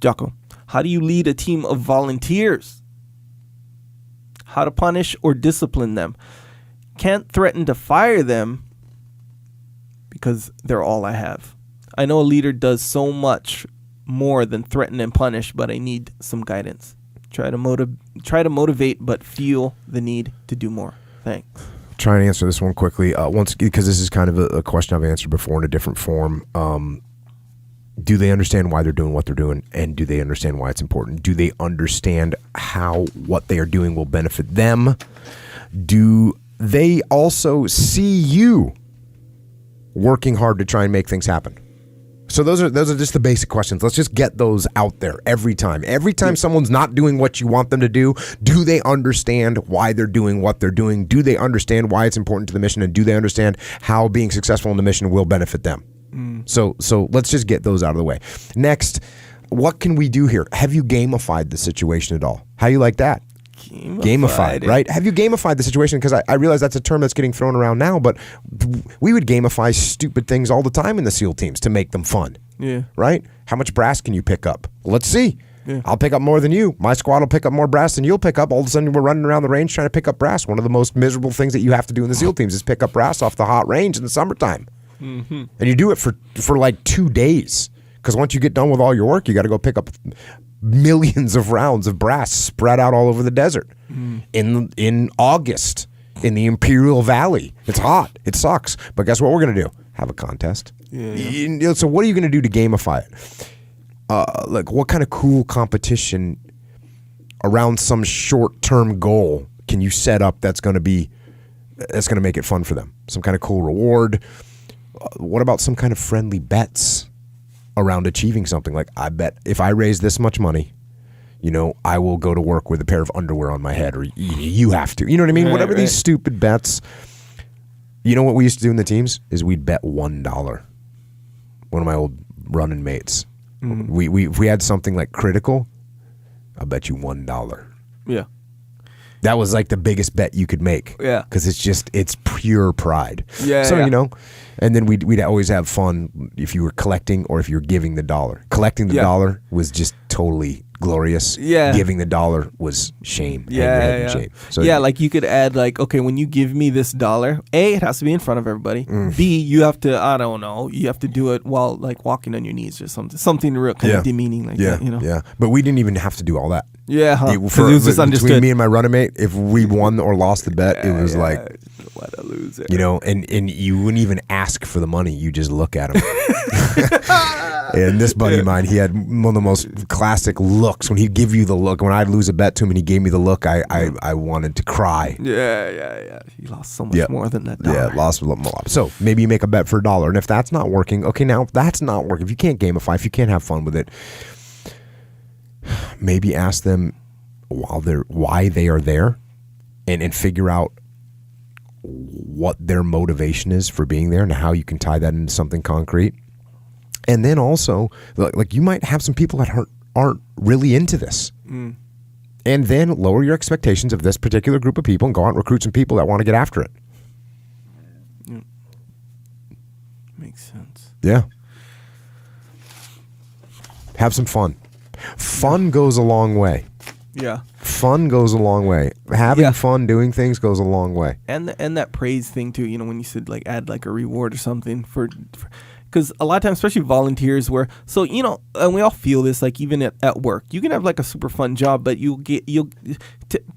Jocko, how do you lead a team of volunteers? How to punish or discipline them? Can't threaten to fire them because they're all I have. I know a leader does so much more than threaten and punish, but I need some guidance. Try to motivate, but feel the need to do more. Thanks. Try and answer this one quickly. Because this is kind of a question I've answered before in a different form. Do they understand why they're doing what they're doing, and do they understand why it's important? Do they understand how what they are doing will benefit them? Do they also see you working hard to try and make things happen? So those are just the basic questions. Let's just get those out there every time. Every time someone's not doing what you want them to do they understand why they're doing what they're doing? Do they understand why it's important to the mission, and do they understand how being successful in the mission will benefit them? So let's just get those out of the way. Next, what can we do here? Have you gamified the situation at all? How you like that? Gamified, right? Have you gamified the situation? Because I realize that's a term that's getting thrown around now, but we would gamify stupid things all the time in the SEAL teams to make them fun. Yeah. Right? How much brass can you pick up? Let's see. Yeah. I'll pick up more than you. My squad will pick up more brass than you'll pick up. All of a sudden, we're running around the range trying to pick up brass. One of the most miserable things that you have to do in the SEAL teams is pick up brass off the hot range in the summertime. Mm-hmm. And you do it for like 2 days. Because once you get done with all your work, you got to go pick up millions of rounds of brass spread out all over the desert in August in the Imperial Valley. It's hot. It sucks. But guess what we're going to do? Have a contest. Yeah. So what are you going to do to gamify it? Like what kind of cool competition around some short-term goal can you set up that's going to make it fun for them? Some kind of cool reward. What about some kind of friendly bets around achieving something? Like, I bet if I raise this much money, I will go to work with a pair of underwear on my head, or you have to. You know what I mean? Right, Whatever these stupid bets. You know what we used to do in the teams is we'd bet $1. One of my old running mates. Mm-hmm. If we had something like critical, I'll bet you $1. Yeah. That was like the biggest bet you could make. Yeah. Because it's pure pride. Yeah. So, yeah. And then we'd always have fun if you were collecting or if you were giving the dollar. Collecting the dollar was just totally glorious. Yeah. Giving the dollar was shame. Yeah. Shame. So like you could add like, okay, when you give me this $1, A, it has to be in front of everybody. B, you have to, I don't know, you have to do it while like walking on your knees or something real kind of demeaning like that, Yeah. But we didn't even have to do all that. Yeah, because it was just understood. Between me and my running mate, if we won or lost the bet, it was like, what a loser. And you wouldn't even ask for the money. You just look at him. And this buddy of mine, he had one of the most classic looks. When he'd give you the look, when I'd lose a bet to him and he gave me the look, I wanted to cry. Yeah. He lost so much more than that $1. Yeah, lost a lot more. So maybe you make a bet for $1. And if that's not working, okay, now if that's not working, if you can't gamify, if you can't have fun with it, maybe ask them why they are there and figure out what their motivation is for being there and how you can tie that into something concrete. And then also, like you might have some people that aren't really into this. And then lower your expectations of this particular group of people and go out and recruit some people that want to get after it. Makes sense. Yeah. Have some fun. Fun goes a long way. Yeah. Fun goes a long way. Having fun doing things goes a long way. And that praise thing too, when you said like add like a reward or something for because a lot of times, especially volunteers, and we all feel this, like even at work, you can have like a super fun job, but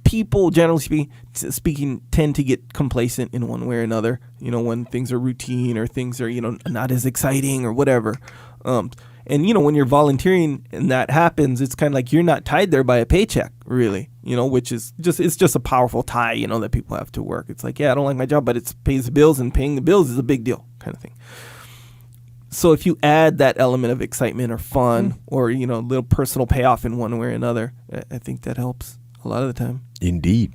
people generally speaking tend to get complacent in one way or another. When things are routine or things are not as exciting or whatever. And when you're volunteering and that happens, it's kind of like you're not tied there by a paycheck, really. Which is just a powerful tie, that people have to work. It's like, I don't like my job, but it pays the bills, and paying the bills is a big deal, kind of thing. So if you add that element of excitement or fun or, little personal payoff in one way or another, I think that helps a lot of the time. Indeed.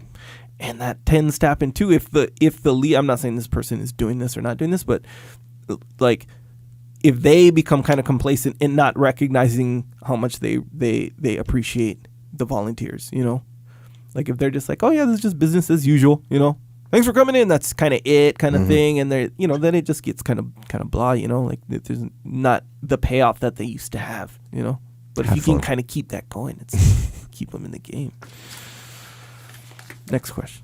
And that tends to happen too if the lead, I'm not saying this person is doing this or not doing this, but like if they become kind of complacent in not recognizing how much they appreciate the volunteers, like if they're just like, oh yeah, this is just business as usual, thanks for coming in. That's kind of it, kind of thing. And they're, then it just gets kind of blah, like there's not the payoff that they used to have, But Have if you fun. can kind of keep that going, it's keep them in the game. Next question.